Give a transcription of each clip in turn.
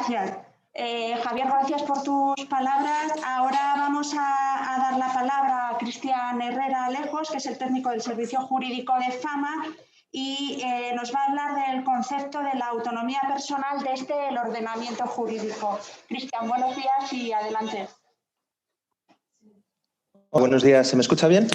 Gracias. Javier, gracias por tus palabras. Ahora vamos a dar la palabra a Cristian Herrera Alejos, que es el técnico del Servicio Jurídico de Fama, y nos va a hablar del concepto de la autonomía personal desde el ordenamiento jurídico. Cristian, buenos días y adelante. Buenos días, ¿se me escucha bien?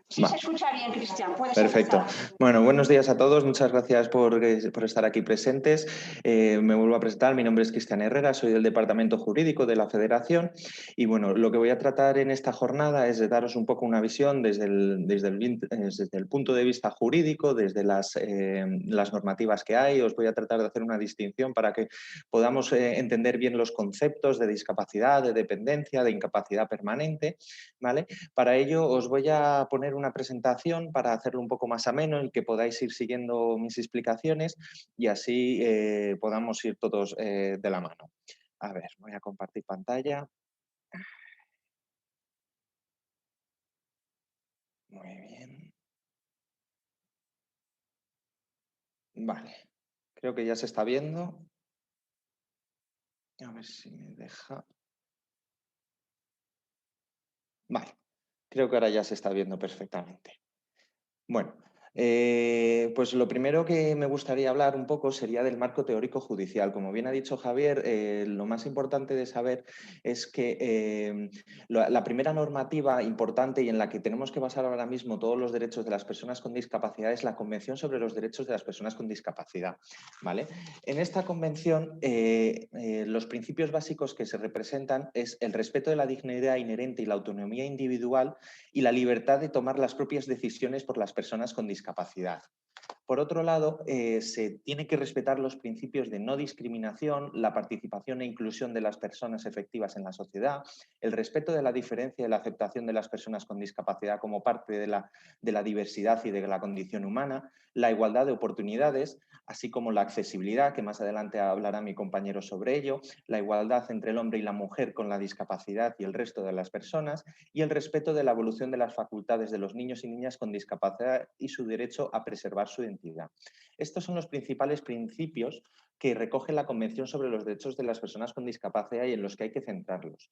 Sí, se escucha bien, Cristian. Puedes Perfecto. empezar. Bueno, buenos días a todos. Muchas gracias por estar aquí presentes. Me vuelvo a presentar. Mi nombre es Cristian Herrera, soy del Departamento Jurídico de la Federación. Y bueno, lo que voy a tratar en esta jornada es de daros un poco una visión desde el punto de vista jurídico, desde las normativas que hay. Os voy a tratar de hacer una distinción para que podamos entender bien los conceptos de discapacidad, de dependencia, de incapacidad permanente, ¿vale? Para ello os voy a poner una presentación para hacerlo un poco más ameno y que podáis ir siguiendo mis explicaciones y así podamos ir todos de la mano. A ver, voy a compartir pantalla. Muy bien. Vale, creo que ya se está viendo. A ver si me deja. Vale, creo que ahora ya se está viendo perfectamente. Bueno, pues lo primero que me gustaría hablar un poco sería del marco teórico judicial. Como bien ha dicho Javier, lo más importante de saber es que la primera normativa importante y en la que tenemos que basar ahora mismo todos los derechos de las personas con discapacidad es la Convención sobre los Derechos de las Personas con Discapacidad, ¿vale? En esta convención, los principios básicos que se representan es el respeto de la dignidad inherente y la autonomía individual y la libertad de tomar las propias decisiones por las personas con discapacidad. Por otro lado, se tiene que respetar los principios de no discriminación, la participación e inclusión de las personas efectivas en la sociedad, el respeto de la diferencia y la aceptación de las personas con discapacidad como parte de la diversidad y de la condición humana, la igualdad de oportunidades, así como la accesibilidad, que más adelante hablará mi compañero sobre ello, la igualdad entre el hombre y la mujer con la discapacidad y el resto de las personas, y el respeto de la evolución de las facultades de los niños y niñas con discapacidad y su derecho a preservar su identidad. Estos son los principales principios que recoge la Convención sobre los Derechos de las Personas con Discapacidad y en los que hay que centrarlos.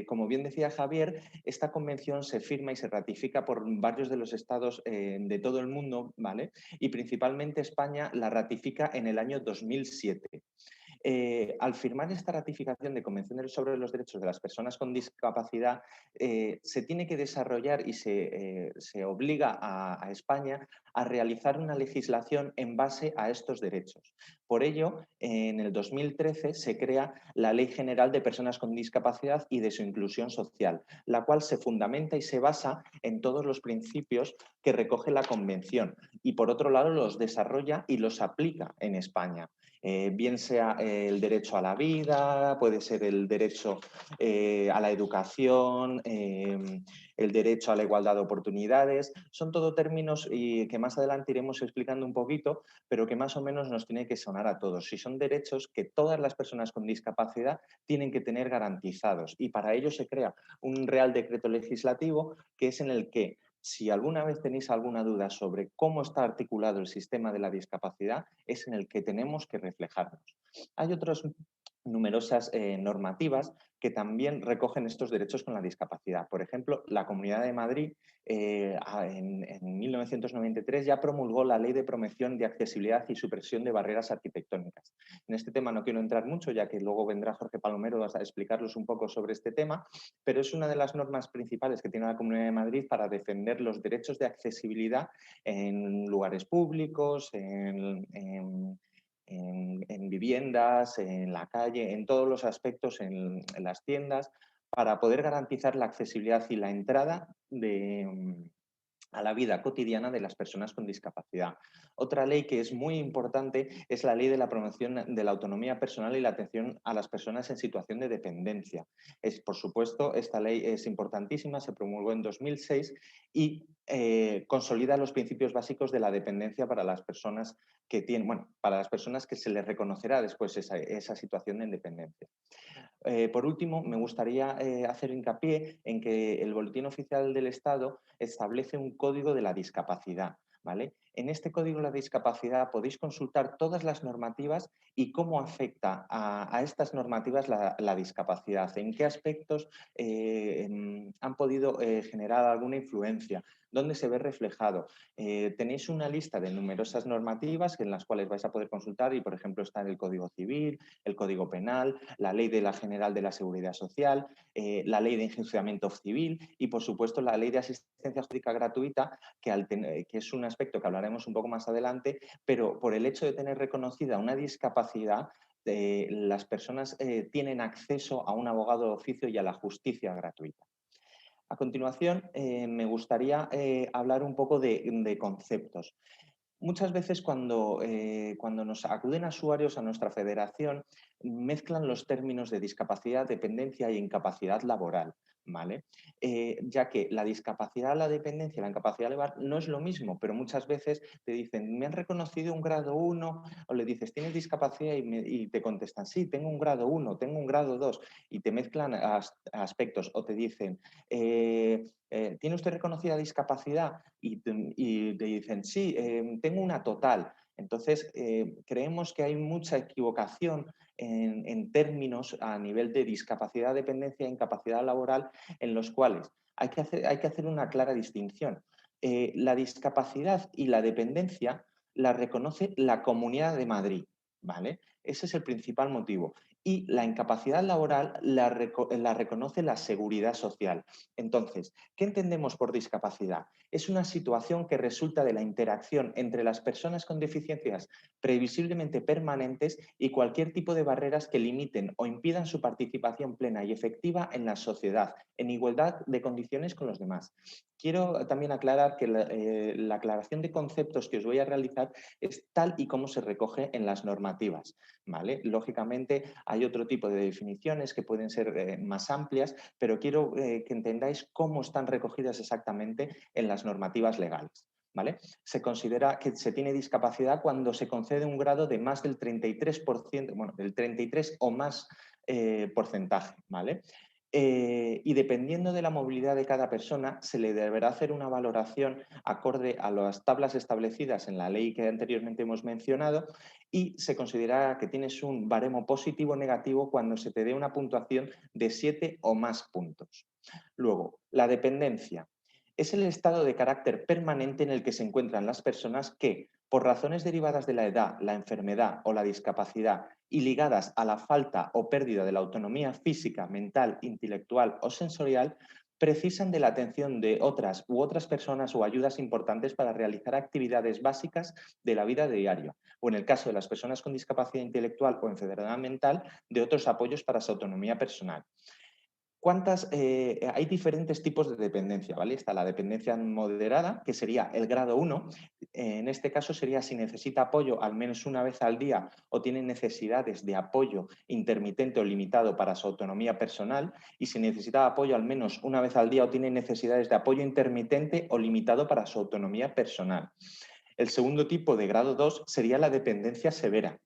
Como bien decía Javier, esta convención se firma y se ratifica por varios de los estados de todo el mundo, ¿vale? Y principalmente España la ratifica en el año 2007. Al firmar esta ratificación de Convención sobre los Derechos de las Personas con Discapacidad, se tiene que desarrollar y se obliga a España a realizar una legislación en base a estos derechos. Por ello, en el 2013 se crea la Ley General de Personas con Discapacidad y de su inclusión social, la cual se fundamenta y se basa en todos los principios que recoge la Convención y, por otro lado, los desarrolla y los aplica en España. Bien sea el derecho a la vida, puede ser el derecho a la educación, el derecho a la igualdad de oportunidades. Son todo términos que más adelante iremos explicando un poquito, pero que más o menos nos tiene que sonar a todos. Si son derechos que todas las personas con discapacidad tienen que tener garantizados y para ello se crea un Real Decreto Legislativo que es en el que si alguna vez tenéis alguna duda sobre cómo está articulado el sistema de la discapacidad, es en el que tenemos que reflejarnos. Hay otras numerosas normativas que también recogen estos derechos con la discapacidad. Por ejemplo, la Comunidad de Madrid en 1993 ya promulgó la Ley de Promoción de Accesibilidad y Supresión de Barreras Arquitectónicas. En este tema no quiero entrar mucho, ya que luego vendrá Jorge Palomero a explicarles un poco sobre este tema, pero es una de las normas principales que tiene la Comunidad de Madrid para defender los derechos de accesibilidad en lugares públicos, en viviendas, en la calle, en todos los aspectos, en las tiendas, para poder garantizar la accesibilidad y la entrada a la vida cotidiana de las personas con discapacidad. Otra ley que es muy importante es la Ley de la Promoción de la Autonomía Personal y la Atención a las Personas en Situación de Dependencia. Por supuesto, esta ley es importantísima, se promulgó en 2006 y consolida los principios básicos de la dependencia para las personas que tienen, bueno, para las personas que se les reconocerá después esa situación de dependencia. Por último, me gustaría hacer hincapié en que el Boletín Oficial del Estado establece un código de la discapacidad, ¿vale? En este código de la discapacidad podéis consultar todas las normativas y cómo afecta a estas normativas la discapacidad, en qué aspectos han podido generar alguna influencia, dónde se ve reflejado. Tenéis una lista de numerosas normativas en las cuales vais a poder consultar y, por ejemplo, está el Código Civil, el Código Penal, la Ley de la General de la Seguridad Social, la Ley de Enjuiciamiento Civil y, por supuesto, la Ley de Asistencia Jurídica Gratuita, que es un aspecto que hablaremos un poco más adelante, pero por el hecho de tener reconocida una discapacidad, las personas tienen acceso a un abogado de oficio y a la justicia gratuita. A continuación, me gustaría hablar un poco de conceptos. Muchas veces cuando nos acuden usuarios a nuestra federación, mezclan los términos de discapacidad, dependencia e incapacidad laboral, ¿vale? Ya que la discapacidad, la dependencia y la incapacidad laboral no es lo mismo, pero muchas veces te dicen, me han reconocido un grado 1, o le dices, ¿tienes discapacidad? Y te contestan, sí, tengo un grado 1, tengo un grado 2, y te mezclan aspectos, o te dicen, ¿tiene usted reconocida discapacidad? Y te dicen, sí, tengo una total. Entonces, creemos que hay mucha equivocación en términos a nivel de discapacidad, dependencia e incapacidad laboral, en los cuales hay que hacer una clara distinción. La discapacidad y la dependencia la reconoce la Comunidad de Madrid, ¿vale? Ese es el principal motivo. Y la incapacidad laboral la reconoce la Seguridad Social. Entonces, ¿qué entendemos por discapacidad? Es una situación que resulta de la interacción entre las personas con deficiencias previsiblemente permanentes y cualquier tipo de barreras que limiten o impidan su participación plena y efectiva en la sociedad, en igualdad de condiciones con los demás. Quiero también aclarar que la aclaración de conceptos que os voy a realizar es tal y como se recoge en las normativas, ¿vale? Lógicamente hay otro tipo de definiciones que pueden ser más amplias, pero quiero que entendáis cómo están recogidas exactamente en las normativas legales, ¿vale? Se considera que se tiene discapacidad cuando se concede un grado de más del 33%, bueno, del 33 o más porcentaje, ¿vale? Y dependiendo de la movilidad de cada persona, se le deberá hacer una valoración acorde a las tablas establecidas en la ley que anteriormente hemos mencionado y se considera que tienes un baremo positivo o negativo cuando se te dé una puntuación de 7 o más puntos. Luego, la dependencia. Es el estado de carácter permanente en el que se encuentran las personas que, por razones derivadas de la edad, la enfermedad o la discapacidad y ligadas a la falta o pérdida de la autonomía física, mental, intelectual o sensorial, precisan de la atención de otras personas o ayudas importantes para realizar actividades básicas de la vida diaria, o en el caso de las personas con discapacidad intelectual o enfermedad mental, de otros apoyos para su autonomía personal. Hay diferentes tipos de dependencia, ¿vale? Está la dependencia moderada, que sería el grado 1. En este caso sería si necesita apoyo al menos una vez al día o tiene necesidades de apoyo intermitente o limitado para su autonomía personal, y si necesita apoyo al menos una vez al día o tiene necesidades de apoyo intermitente o limitado para su autonomía personal. El segundo tipo de grado 2 sería la dependencia severa.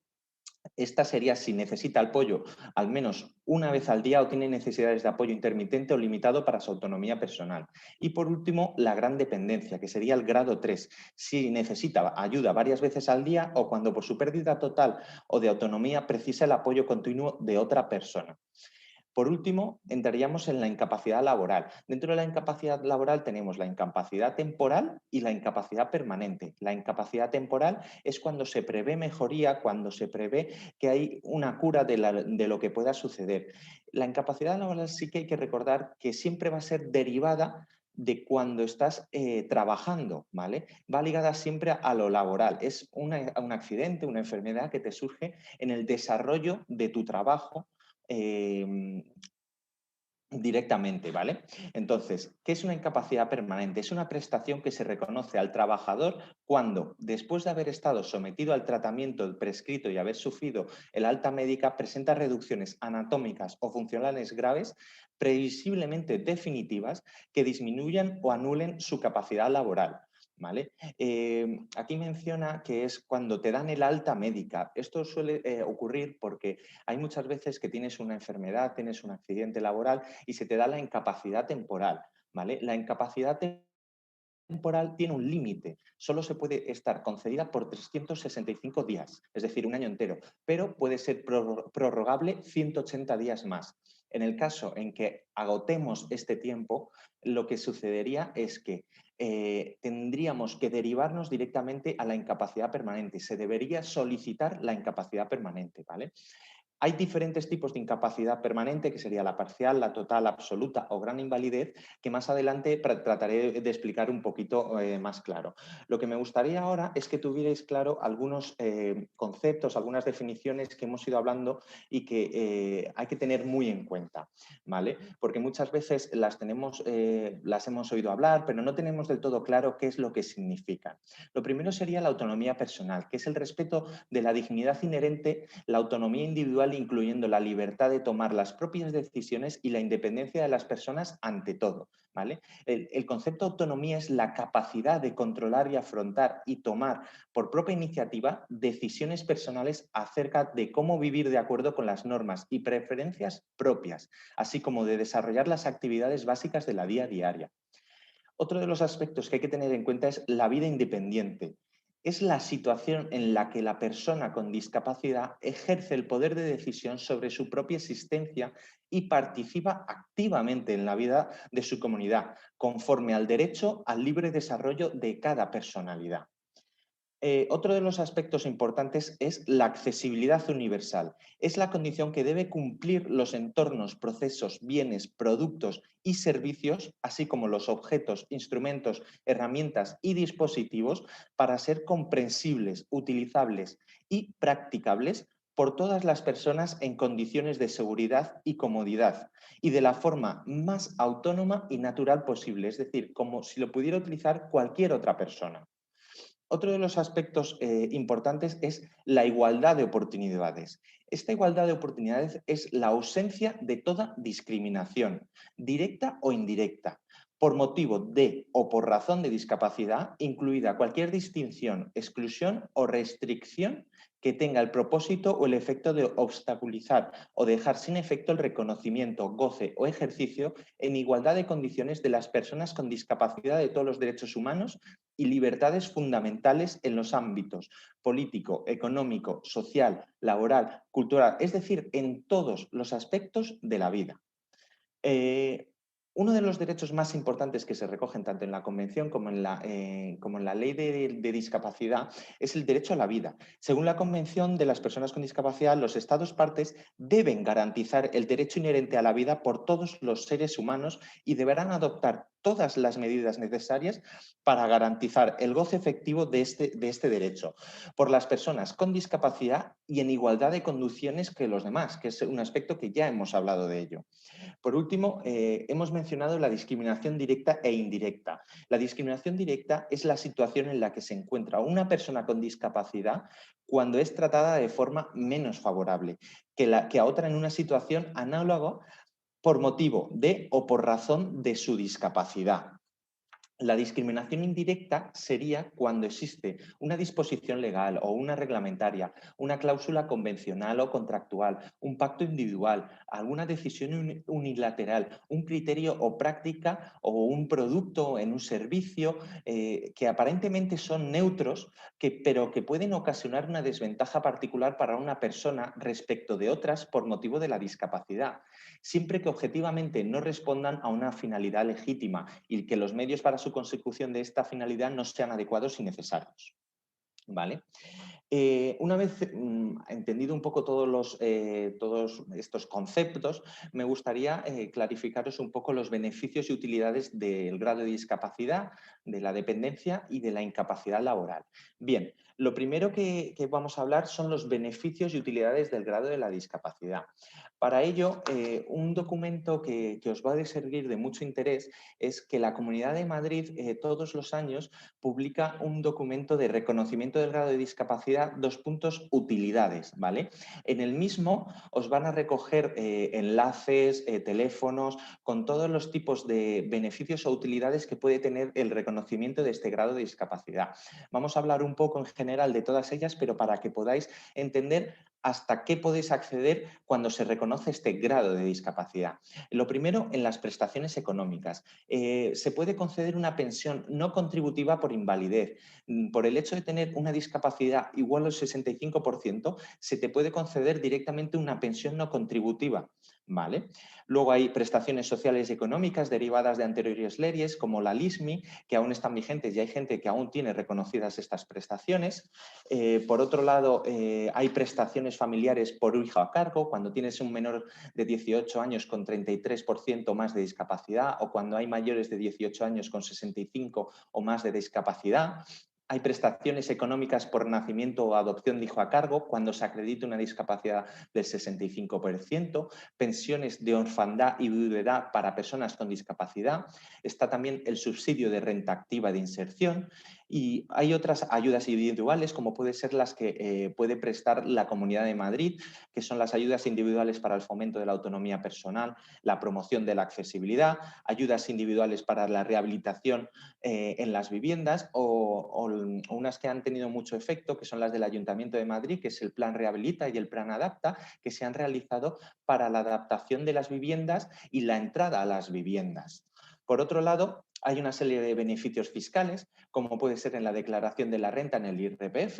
Esta sería si necesita apoyo al menos una vez al día o tiene necesidades de apoyo intermitente o limitado para su autonomía personal. Y por último, la gran dependencia, que sería el grado 3, si necesita ayuda varias veces al día o cuando por su pérdida total o de autonomía precisa el apoyo continuo de otra persona. Por último, entraríamos en la incapacidad laboral. Dentro de la incapacidad laboral tenemos la incapacidad temporal y la incapacidad permanente. La incapacidad temporal es cuando se prevé mejoría, cuando se prevé que hay una cura de lo que pueda suceder. La incapacidad laboral sí que hay que recordar que siempre va a ser derivada de cuando estás trabajando, ¿vale? Va ligada siempre a lo laboral. Es un accidente, una enfermedad que te surge en el desarrollo de tu trabajo directamente, ¿vale? Entonces, ¿qué es una incapacidad permanente? Es una prestación que se reconoce al trabajador cuando, después de haber estado sometido al tratamiento prescrito y haber sufrido el alta médica, presenta reducciones anatómicas o funcionales graves, previsiblemente definitivas, que disminuyan o anulen su capacidad laboral. ¿Vale? Aquí menciona que es cuando te dan el alta médica. Esto suele ocurrir porque hay muchas veces que tienes una enfermedad, tienes un accidente laboral y se te da la incapacidad temporal, ¿vale? La incapacidad temporal tiene un límite, solo se puede estar concedida por 365 días, es decir, un año entero, pero puede ser prorrogable 180 días más. En el caso en que agotemos este tiempo, lo que sucedería es que tendríamos que derivarnos directamente a la incapacidad permanente. Se debería solicitar la incapacidad permanente, ¿vale? Hay diferentes tipos de incapacidad permanente, que sería la parcial, la total, absoluta o gran invalidez, que más adelante trataré de explicar un poquito más claro. Lo que me gustaría ahora es que tuvierais claro algunos conceptos, algunas definiciones que hemos ido hablando y que hay que tener muy en cuenta, ¿vale? Porque muchas veces las hemos oído hablar, pero no tenemos del todo claro qué es lo que significan. Lo primero sería la autonomía personal, que es el respeto de la dignidad inherente, la autonomía individual, incluyendo la libertad de tomar las propias decisiones y la independencia de las personas ante todo, ¿vale? El concepto de autonomía es la capacidad de controlar y afrontar y tomar por propia iniciativa decisiones personales acerca de cómo vivir de acuerdo con las normas y preferencias propias, así como de desarrollar las actividades básicas de la vida diaria. Otro de los aspectos que hay que tener en cuenta es la vida independiente. Es la situación en la que la persona con discapacidad ejerce el poder de decisión sobre su propia existencia y participa activamente en la vida de su comunidad, conforme al derecho al libre desarrollo de cada personalidad. Otro de los aspectos importantes es la accesibilidad universal. Es la condición que debe cumplir los entornos, procesos, bienes, productos y servicios, así como los objetos, instrumentos, herramientas y dispositivos, para ser comprensibles, utilizables y practicables por todas las personas en condiciones de seguridad y comodidad y de la forma más autónoma y natural posible, es decir, como si lo pudiera utilizar cualquier otra persona. Otro de los aspectos importantes es la igualdad de oportunidades. Esta igualdad de oportunidades es la ausencia de toda discriminación, directa o indirecta, por motivo de o por razón de discapacidad, incluida cualquier distinción, exclusión o restricción que tenga el propósito o el efecto de obstaculizar o dejar sin efecto el reconocimiento, goce o ejercicio en igualdad de condiciones de las personas con discapacidad de todos los derechos humanos y libertades fundamentales en los ámbitos político, económico, social, laboral, cultural, es decir, en todos los aspectos de la vida. Uno de los derechos más importantes que se recogen tanto en la Convención como en la Ley de Discapacidad es el derecho a la vida. Según la Convención de las Personas con Discapacidad, los Estados partes deben garantizar el derecho inherente a la vida por todos los seres humanos y deberán adoptar todas las medidas necesarias para garantizar el goce efectivo de este derecho por las personas con discapacidad y en igualdad de condiciones que los demás, que es un aspecto que ya hemos hablado de ello. Por último, hemos mencionado la discriminación directa e indirecta. La discriminación directa es la situación en la que se encuentra una persona con discapacidad cuando es tratada de forma menos favorable que a otra en una situación análoga por motivo de o por razón de su discapacidad. La discriminación indirecta sería cuando existe una disposición legal o una reglamentaria, una cláusula convencional o contractual, un pacto individual, alguna decisión unilateral, un criterio o práctica o un producto en un servicio que aparentemente son neutros, pero que pueden ocasionar una desventaja particular para una persona respecto de otras por motivo de la discapacidad, siempre que objetivamente no respondan a una finalidad legítima y que los medios para su consecución de esta finalidad no sean adecuados y necesarios. ¿Vale? Una vez entendido un poco todos estos conceptos, me gustaría clarificaros un poco los beneficios y utilidades del grado de discapacidad, de la dependencia y de la incapacidad laboral. Bien, lo primero que vamos a hablar son los beneficios y utilidades del grado de la discapacidad. Para ello, un documento que os va a servir de mucho interés es que la Comunidad de Madrid todos los años publica un documento de reconocimiento del grado de discapacidad, utilidades, ¿vale? En el mismo os van a recoger enlaces, teléfonos, con todos los tipos de beneficios o utilidades que puede tener el reconocimiento de este grado de discapacidad. Vamos a hablar un poco en general de todas ellas, pero para que podáis entender hasta qué podéis acceder cuando se reconoce este grado de discapacidad. Lo primero, en las prestaciones económicas. Se puede conceder una pensión no contributiva por invalidez. Por el hecho de tener una discapacidad igual al 65%, se te puede conceder directamente una pensión no contributiva. ¿Vale? Luego hay prestaciones sociales y económicas derivadas de anteriores leyes, como la LISMI, que aún están vigentes y hay gente que aún tiene reconocidas estas prestaciones. Por otro lado, hay prestaciones familiares por hijo a cargo, cuando tienes un menor de 18 años con 33% más de discapacidad o cuando hay mayores de 18 años con 65 o más de discapacidad. Hay prestaciones económicas por nacimiento o adopción de hijo a cargo cuando se acredita una discapacidad del 65%, pensiones de orfandad y viudedad para personas con discapacidad. Está también el subsidio de renta activa de inserción y hay otras ayudas individuales como pueden ser las que puede prestar la Comunidad de Madrid, que son las ayudas individuales para el fomento de la autonomía personal, la promoción de la accesibilidad, ayudas individuales para la rehabilitación en las viviendas o unas que han tenido mucho efecto, que son las del Ayuntamiento de Madrid, que es el Plan Rehabilita y el Plan Adapta, que se han realizado para la adaptación de las viviendas y la entrada a las viviendas. Por otro lado, hay una serie de beneficios fiscales, como puede ser en la declaración de la renta en el IRPF,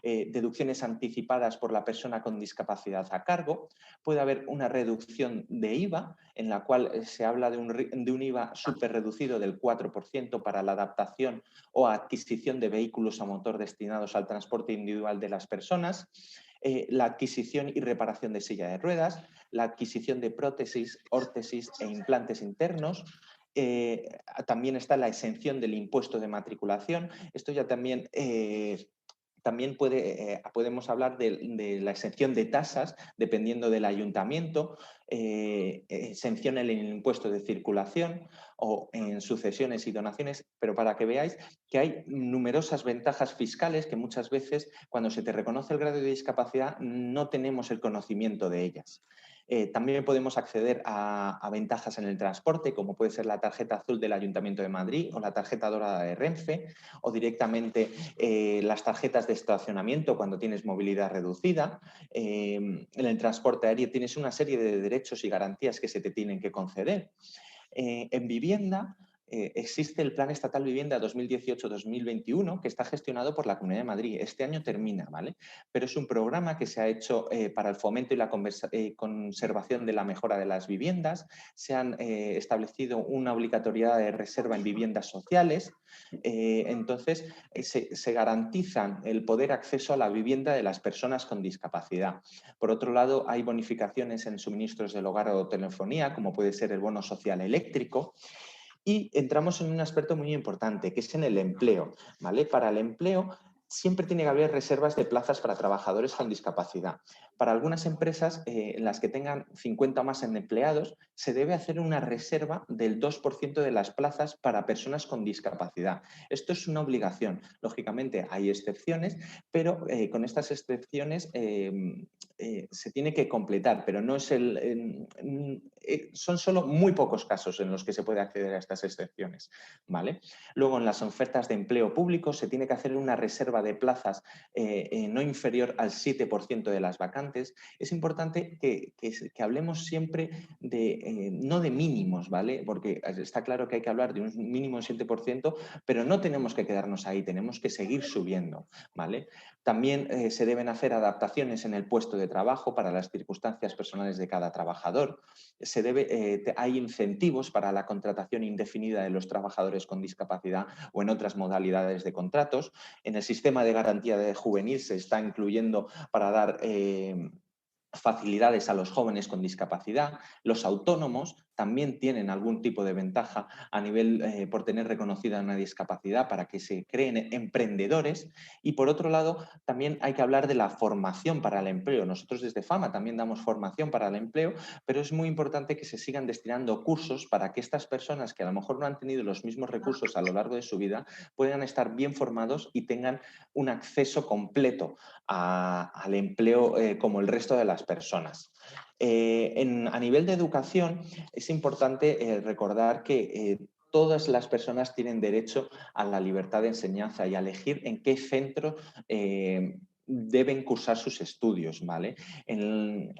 deducciones anticipadas por la persona con discapacidad a cargo, puede haber una reducción de IVA, en la cual se habla de un IVA súper reducido del 4% para la adaptación o adquisición de vehículos a motor destinados al transporte individual de las personas, la adquisición y reparación de silla de ruedas, la adquisición de prótesis, órtesis e implantes internos. También está la exención del impuesto de matriculación. Esto ya también podemos hablar de la exención de tasas dependiendo del ayuntamiento, exención en el impuesto de circulación o en sucesiones y donaciones, pero para que veáis que hay numerosas ventajas fiscales que muchas veces cuando se te reconoce el grado de discapacidad no tenemos el conocimiento de ellas. También podemos acceder a ventajas en el transporte, como puede ser la tarjeta azul del Ayuntamiento de Madrid o la tarjeta dorada de Renfe, o directamente las tarjetas de estacionamiento cuando tienes movilidad reducida. En el transporte aéreo tienes una serie de derechos y garantías que se te tienen que conceder. En vivienda existe el Plan Estatal Vivienda 2018-2021 que está gestionado por la Comunidad de Madrid. Este año termina, ¿vale? Pero es un programa que se ha hecho para el fomento y la conservación de la mejora de las viviendas. Se han establecido una obligatoriedad de reserva en viviendas sociales. Entonces, se garantizan el poder acceso a la vivienda de las personas con discapacidad. Por otro lado, hay bonificaciones en suministros del hogar o telefonía, como puede ser el bono social eléctrico. Y entramos en un aspecto muy importante, que es en el empleo, ¿vale? Para el empleo siempre tiene que haber reservas de plazas para trabajadores con discapacidad. Para algunas empresas en las que tengan 50 o más empleados, se debe hacer una reserva del 2% de las plazas para personas con discapacidad. Esto es una obligación. Lógicamente hay excepciones, pero con estas excepciones se tiene que completar, pero no es son solo muy pocos casos en los que se puede acceder a estas excepciones, ¿vale? Luego, en las ofertas de empleo público se tiene que hacer una reserva de plazas no inferior al 7% de las vacantes. Es importante que hablemos siempre no de mínimos, ¿vale? Porque está claro que hay que hablar de un mínimo del 7%, pero no tenemos que quedarnos ahí, tenemos que seguir subiendo, ¿vale? También se deben hacer adaptaciones en el puesto de trabajo para las circunstancias personales de cada trabajador. Hay incentivos para la contratación indefinida de los trabajadores con discapacidad o en otras modalidades de contratos. En el sistema de garantía de juvenil se está incluyendo para dar facilidades a los jóvenes con discapacidad. Los autónomos también tienen algún tipo de ventaja a nivel por tener reconocida una discapacidad para que se creen emprendedores. Y por otro lado, también hay que hablar de la formación para el empleo. Nosotros desde FAMA también damos formación para el empleo, pero es muy importante que se sigan destinando cursos para que estas personas que a lo mejor no han tenido los mismos recursos a lo largo de su vida puedan estar bien formados y tengan un acceso completo al empleo como el resto de las personas. A nivel de educación es importante recordar que todas las personas tienen derecho a la libertad de enseñanza y a elegir en qué centro deben cursar sus estudios, ¿vale?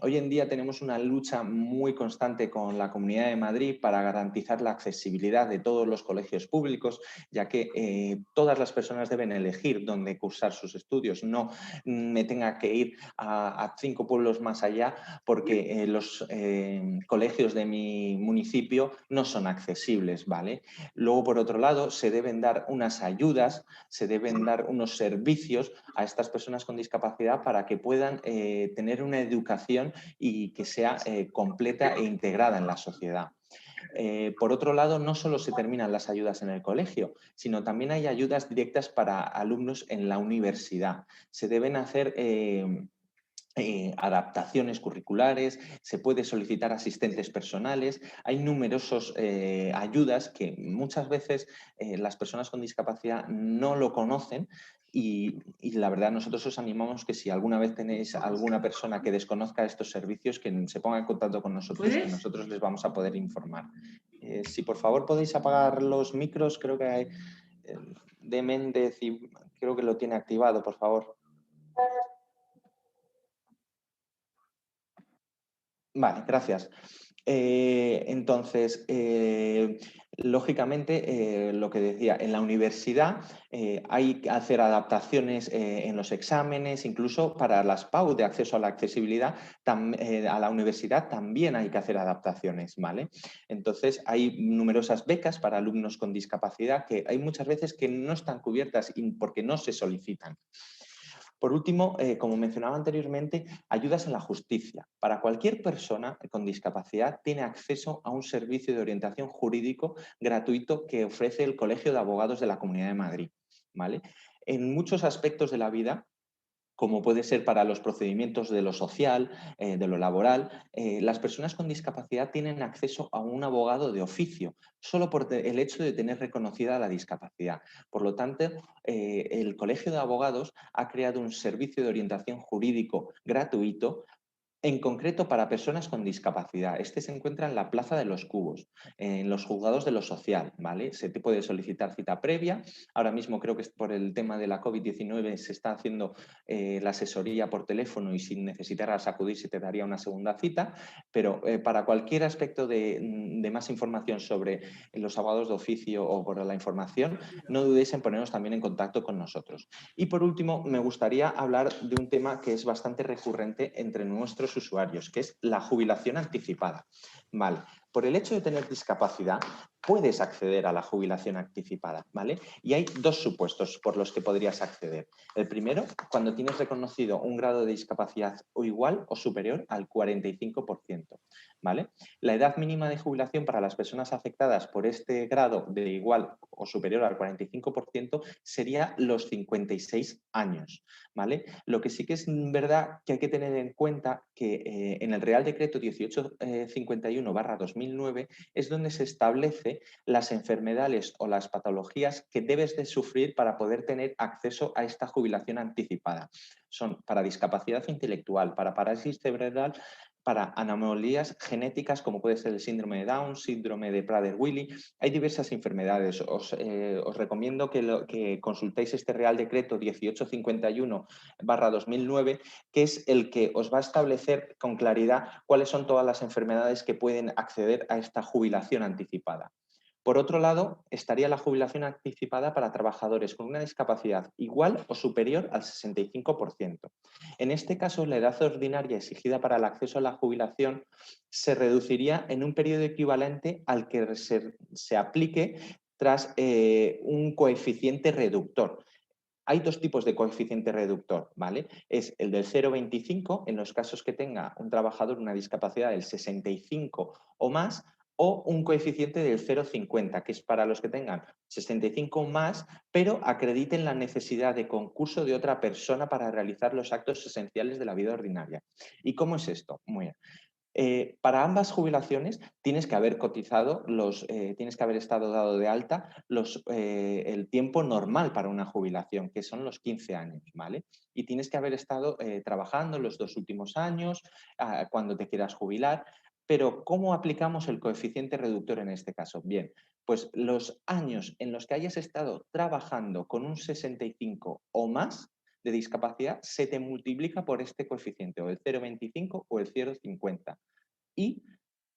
Hoy en día tenemos una lucha muy constante con la Comunidad de Madrid para garantizar la accesibilidad de todos los colegios públicos, ya que todas las personas deben elegir dónde cursar sus estudios. No me tenga que ir a 5 pueblos más allá porque los colegios de mi municipio no son accesibles, ¿vale? Luego, por otro lado, se deben dar unas ayudas, se deben dar unos servicios a estas personas con discapacidad para que puedan tener una educación y que sea completa e integrada en la sociedad. Por otro lado, no solo se terminan las ayudas en el colegio, sino también hay ayudas directas para alumnos en la universidad. Se deben hacer adaptaciones curriculares, se puede solicitar asistentes personales, hay numerosas ayudas que muchas veces las personas con discapacidad no lo conocen y la verdad nosotros os animamos que si alguna vez tenéis alguna persona que desconozca estos servicios, que se ponga en contacto con nosotros, que nosotros les vamos a poder informar. Si por favor podéis apagar los micros, creo que hay de Méndez y creo que lo tiene activado, por favor. Vale, gracias. Entonces, lógicamente, lo que decía, en la universidad hay que hacer adaptaciones en los exámenes, incluso para las PAU de acceso a la accesibilidad, a la universidad también hay que hacer adaptaciones, ¿vale? Entonces, hay numerosas becas para alumnos con discapacidad que hay muchas veces que no están cubiertas porque no se solicitan. Por último, como mencionaba anteriormente, ayudas en la justicia. Para cualquier persona con discapacidad tiene acceso a un servicio de orientación jurídico gratuito que ofrece el Colegio de Abogados de la Comunidad de Madrid, ¿vale? En muchos aspectos de la vida, como puede ser para los procedimientos de lo social, de lo laboral, las personas con discapacidad tienen acceso a un abogado de oficio, solo por el hecho de tener reconocida la discapacidad. Por lo tanto, el Colegio de Abogados ha creado un servicio de orientación jurídico gratuito en concreto para personas con discapacidad. Este se encuentra en la Plaza de los Cubos, en los juzgados de lo social, ¿vale? Se te puede solicitar cita previa. Ahora mismo creo que por el tema de la COVID-19 se está haciendo la asesoría por teléfono y si necesitaras acudir se te daría una segunda cita, pero para cualquier aspecto de más información sobre los abogados de oficio o por la información, no dudéis en ponernos también en contacto con nosotros. Y por último, me gustaría hablar de un tema que es bastante recurrente entre nuestros usuarios, que es la jubilación anticipada. Vale. Por el hecho de tener discapacidad, puedes acceder a la jubilación anticipada, ¿vale? Y hay dos supuestos por los que podrías acceder. El primero, cuando tienes reconocido un grado de discapacidad o igual o superior al 45%, ¿vale? La edad mínima de jubilación para las personas afectadas por este grado de igual o superior al 45% sería los 56 años, ¿vale? Lo que sí que es verdad que hay que tener en cuenta que en el Real Decreto 1851/2009 es donde se establece las enfermedades o las patologías que debes de sufrir para poder tener acceso a esta jubilación anticipada. Son para discapacidad intelectual, para parálisis cerebral, para anomalías genéticas como puede ser el síndrome de Down, síndrome de Prader-Willi. Hay diversas enfermedades. Os recomiendo que consultéis este Real Decreto 1851/2009, que es el que os va a establecer con claridad cuáles son todas las enfermedades que pueden acceder a esta jubilación anticipada. Por otro lado, estaría la jubilación anticipada para trabajadores con una discapacidad igual o superior al 65%. En este caso, la edad ordinaria exigida para el acceso a la jubilación se reduciría en un periodo equivalente al que se aplique tras un coeficiente reductor. Hay dos tipos de coeficiente reductor, ¿vale? Es el del 0,25 en los casos que tenga un trabajador una discapacidad del 65 o más, o un coeficiente del 0,50, que es para los que tengan 65 o más, pero acrediten la necesidad de concurso de otra persona para realizar los actos esenciales de la vida ordinaria. ¿Y cómo es esto? Muy bien. Para ambas jubilaciones tienes que haber cotizado, tienes que haber estado dado de alta el tiempo normal para una jubilación, que son los 15 años, ¿vale? Y tienes que haber estado trabajando los 2 últimos años, cuando te quieras jubilar. Pero, ¿cómo aplicamos el coeficiente reductor en este caso? Bien, pues los años en los que hayas estado trabajando con un 65 o más de discapacidad se te multiplica por este coeficiente, o el 0,25 o el 0,50. Y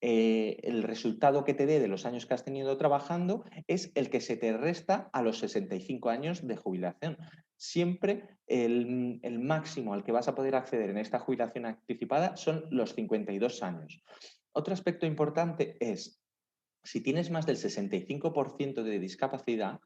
el resultado que te dé de los años que has tenido trabajando es el que se te resta a los 65 años de jubilación. Siempre el máximo al que vas a poder acceder en esta jubilación anticipada son los 52 años. Otro aspecto importante es, si tienes más del 65% de discapacidad,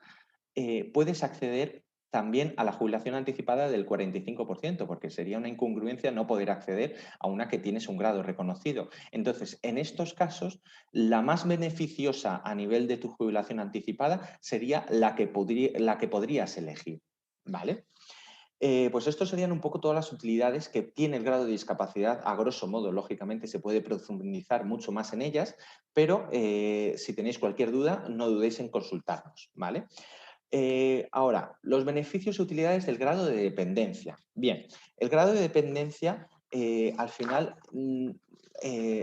puedes acceder también a la jubilación anticipada del 45%, porque sería una incongruencia no poder acceder a una que tienes un grado reconocido. Entonces, en estos casos, la más beneficiosa a nivel de tu jubilación anticipada sería la que podrías elegir, ¿vale? Pues estos serían un poco todas las utilidades que tiene el grado de discapacidad, a grosso modo. Lógicamente se puede profundizar mucho más en ellas, pero si tenéis cualquier duda, no dudéis en consultarnos, ¿vale? Ahora, los beneficios y utilidades del grado de dependencia. Bien, el grado de dependencia al final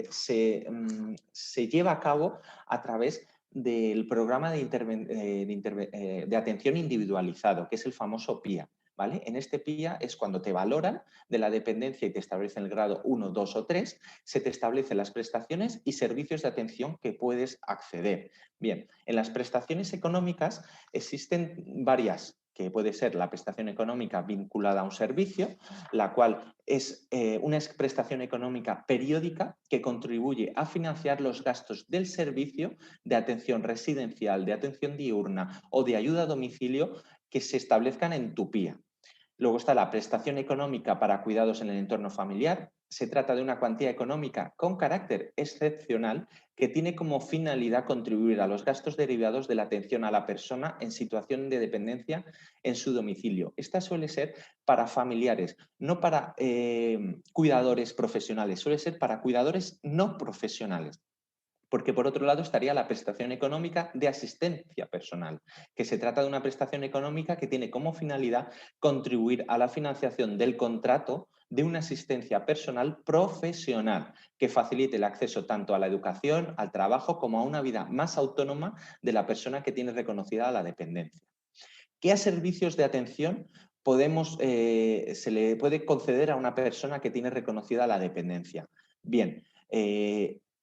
se lleva a cabo a través del programa de atención individualizado, que es el famoso PIA. ¿Vale? En este PIA es cuando te valoran de la dependencia y te establecen el grado 1, 2 o 3, se te establecen las prestaciones y servicios de atención que puedes acceder. Bien, en las prestaciones económicas existen varias, que puede ser la prestación económica vinculada a un servicio, la cual es una prestación económica periódica que contribuye a financiar los gastos del servicio de atención residencial, de atención diurna o de ayuda a domicilio que se establezcan en tu PIA. Luego está la prestación económica para cuidados en el entorno familiar. Se trata de una cuantía económica con carácter excepcional que tiene como finalidad contribuir a los gastos derivados de la atención a la persona en situación de dependencia en su domicilio. Esta suele ser para familiares, no para cuidadores profesionales, suele ser para cuidadores no profesionales. Porque por otro lado estaría la prestación económica de asistencia personal, que se trata de una prestación económica que tiene como finalidad contribuir a la financiación del contrato de una asistencia personal profesional que facilite el acceso tanto a la educación, al trabajo, como a una vida más autónoma de la persona que tiene reconocida la dependencia. ¿Qué servicios de atención se le puede conceder a una persona que tiene reconocida la dependencia? Bien,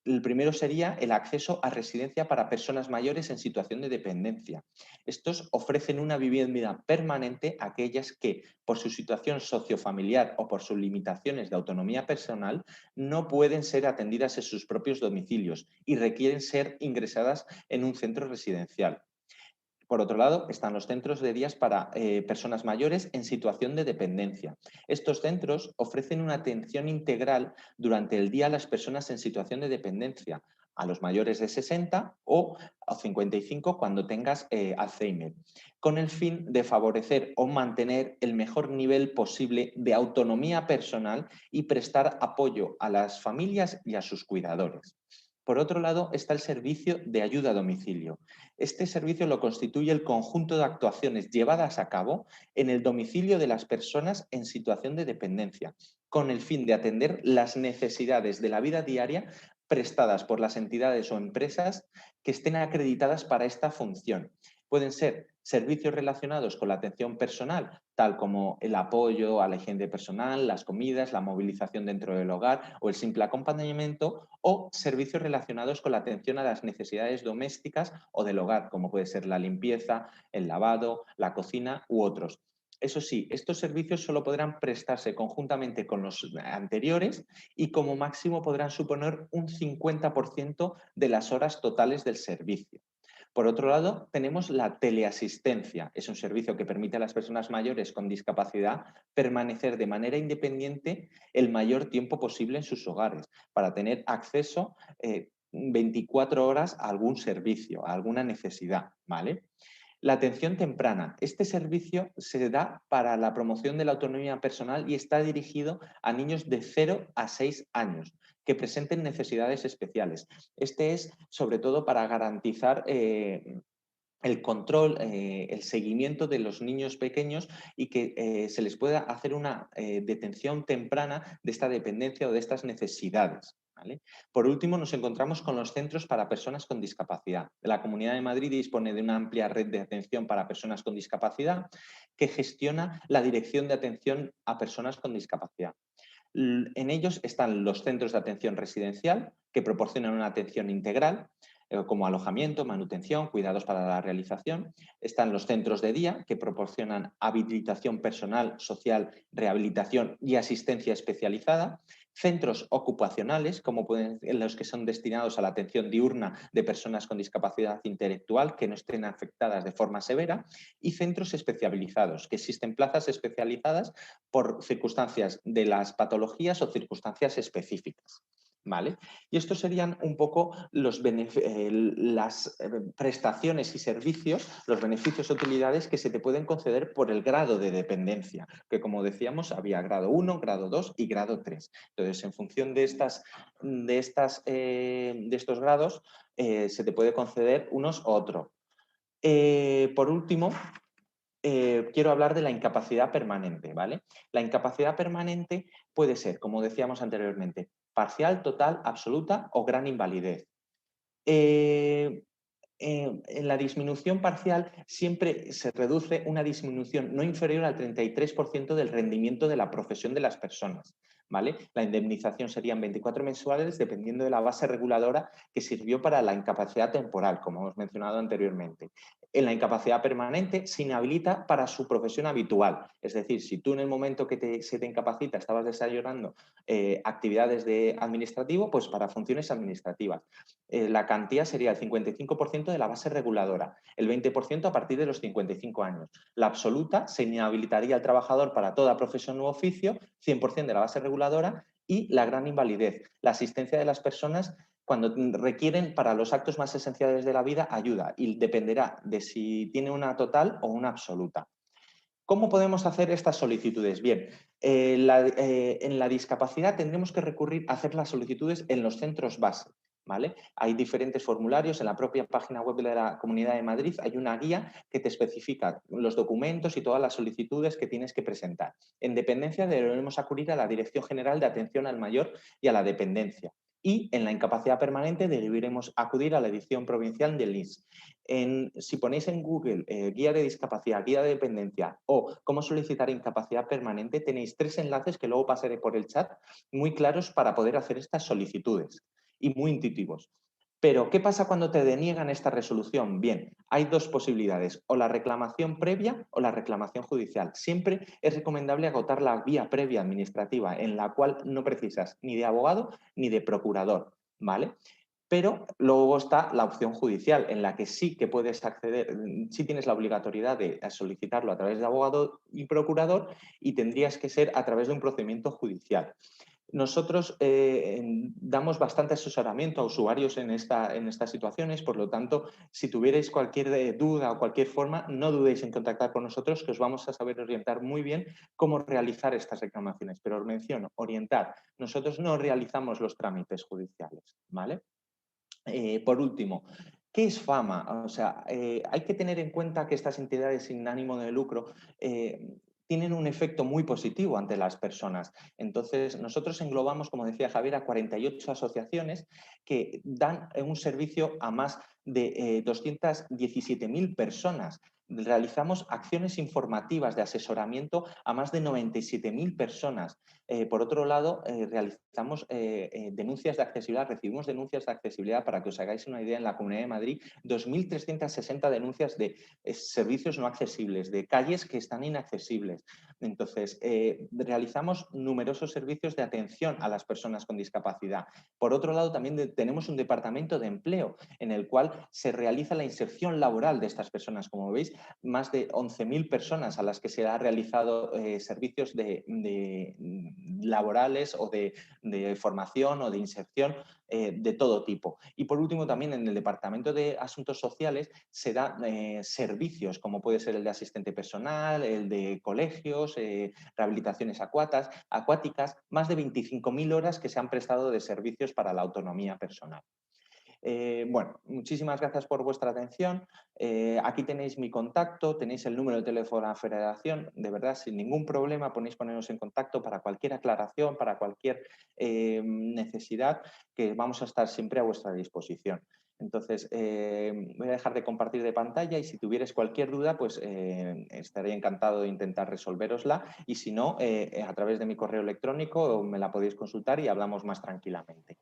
el primero sería el acceso a residencia para personas mayores en situación de dependencia. Estos ofrecen una vivienda permanente a aquellas que, por su situación sociofamiliar o por sus limitaciones de autonomía personal, no pueden ser atendidas en sus propios domicilios y requieren ser ingresadas en un centro residencial. Por otro lado, están los centros de días para personas mayores en situación de dependencia. Estos centros ofrecen una atención integral durante el día a las personas en situación de dependencia, a los mayores de 60 o a 55 cuando tengas Alzheimer, con el fin de favorecer o mantener el mejor nivel posible de autonomía personal y prestar apoyo a las familias y a sus cuidadores. Por otro lado, está el servicio de ayuda a domicilio. Este servicio lo constituye el conjunto de actuaciones llevadas a cabo en el domicilio de las personas en situación de dependencia, con el fin de atender las necesidades de la vida diaria prestadas por las entidades o empresas que estén acreditadas para esta función. Pueden ser servicios relacionados con la atención personal, tal como el apoyo a la higiene personal, las comidas, la movilización dentro del hogar o el simple acompañamiento, o servicios relacionados con la atención a las necesidades domésticas o del hogar, como puede ser la limpieza, el lavado, la cocina u otros. Eso sí, estos servicios solo podrán prestarse conjuntamente con los anteriores y como máximo podrán suponer un 50% de las horas totales del servicio. Por otro lado, tenemos la teleasistencia. Es un servicio que permite a las personas mayores con discapacidad permanecer de manera independiente el mayor tiempo posible en sus hogares para tener acceso 24 horas a algún servicio, a alguna necesidad, ¿vale? La atención temprana. Este servicio se da para la promoción de la autonomía personal y está dirigido a niños de 0 a 6 años que presenten necesidades especiales. Este es sobre todo para garantizar el control, el seguimiento de los niños pequeños y que se les pueda hacer una detención temprana de esta dependencia o de estas necesidades. ¿Vale? Por último, nos encontramos con los centros para personas con discapacidad. La Comunidad de Madrid dispone de una amplia red de atención para personas con discapacidad que gestiona la Dirección de Atención a Personas con Discapacidad. En ellos están los centros de atención residencial, que proporcionan una atención integral, como alojamiento, manutención, cuidados para la realización. Están los centros de día, que proporcionan habilitación personal, social, rehabilitación y asistencia especializada. Centros ocupacionales, como pueden ser los que son destinados a la atención diurna de personas con discapacidad intelectual que no estén afectadas de forma severa. Y centros especializados, que existen plazas especializadas por circunstancias de las patologías o circunstancias específicas. ¿Vale? Y estos serían un poco las prestaciones y servicios, los beneficios o utilidades que se te pueden conceder por el grado de dependencia, que como decíamos había grado 1, grado 2 y grado 3. Entonces, en función de estos grados, se te puede conceder unos u otros. Por último, quiero hablar de la incapacidad permanente, ¿vale? La incapacidad permanente puede ser, como decíamos anteriormente, parcial, total, absoluta o gran invalidez. En la disminución parcial siempre se reduce una disminución no inferior al 33% del rendimiento de la profesión de las personas, ¿vale? La indemnización serían 24 mensuales dependiendo de la base reguladora que sirvió para la incapacidad temporal, como hemos mencionado anteriormente. En la incapacidad permanente se inhabilita para su profesión habitual, es decir, si tú en el momento que se te incapacita estabas desarrollando actividades de administrativo, pues para funciones administrativas. La cantidad sería el 55% de la base reguladora, el 20% a partir de los 55 años. La absoluta se inhabilitaría al trabajador para toda profesión u oficio, 100% de la base reguladora, y la gran invalidez, la asistencia de las personas cuando requieren para los actos más esenciales de la vida ayuda, y dependerá de si tiene una total o una absoluta. ¿Cómo podemos hacer estas solicitudes? Bien, en la discapacidad tendremos que recurrir a hacer las solicitudes en los centros base. ¿Vale? Hay diferentes formularios en la propia página web de la Comunidad de Madrid. Hay una guía que te especifica los documentos y todas las solicitudes que tienes que presentar. En dependencia debemos acudir a la Dirección General de Atención al Mayor y a la Dependencia. Y en la incapacidad permanente deberemos acudir a la edición provincial del INS. Si ponéis en Google guía de discapacidad, guía de dependencia o cómo solicitar incapacidad permanente, tenéis 3 enlaces que luego pasaré por el chat muy claros para poder hacer estas solicitudes y muy intuitivos. Pero, ¿qué pasa cuando te deniegan esta resolución? Bien, hay 2 posibilidades, o la reclamación previa o la reclamación judicial. Siempre es recomendable agotar la vía previa administrativa, en la cual no precisas ni de abogado ni de procurador, ¿vale? Pero luego está la opción judicial, en la que sí que puedes acceder, sí tienes la obligatoriedad de solicitarlo a través de abogado y procurador y tendrías que ser a través de un procedimiento judicial. Nosotros damos bastante asesoramiento a usuarios en estas situaciones, por lo tanto, si tuvierais cualquier duda o cualquier forma, no dudéis en contactar con nosotros, que os vamos a saber orientar muy bien cómo realizar estas reclamaciones. Pero os menciono, orientar. Nosotros no realizamos los trámites judiciales, ¿vale? Por último, ¿qué es FAMA? O sea, hay que tener en cuenta que estas entidades sin ánimo de lucro tienen un efecto muy positivo ante las personas. Entonces, nosotros englobamos, como decía Javier, a 48 asociaciones que dan un servicio a más de 217.000 personas. Realizamos acciones informativas de asesoramiento a más de 97.000 personas. Por otro lado, realizamos denuncias de accesibilidad, recibimos denuncias de accesibilidad, para que os hagáis una idea, en la Comunidad de Madrid, 2.360 denuncias de servicios no accesibles, de calles que están inaccesibles. Entonces, realizamos numerosos servicios de atención a las personas con discapacidad. Por otro lado, también tenemos un departamento de empleo en el cual se realiza la inserción laboral de estas personas. Como veis, más de 11.000 personas a las que se ha realizado servicios laborales o de formación o de inserción de todo tipo. Y por último, también en el Departamento de Asuntos Sociales se dan servicios, como puede ser el de asistente personal, el de colegios, rehabilitaciones acuáticas, más de 25.000 horas que se han prestado de servicios para la autonomía personal. Bueno, muchísimas gracias por vuestra atención. Aquí tenéis mi contacto, tenéis el número de teléfono de la Federación. De verdad, sin ningún problema podéis ponernos en contacto para cualquier aclaración, para cualquier necesidad, que vamos a estar siempre a vuestra disposición. Entonces, voy a dejar de compartir de pantalla y si tuvierais cualquier duda, pues estaré encantado de intentar resolverosla y si no, a través de mi correo electrónico me la podéis consultar y hablamos más tranquilamente.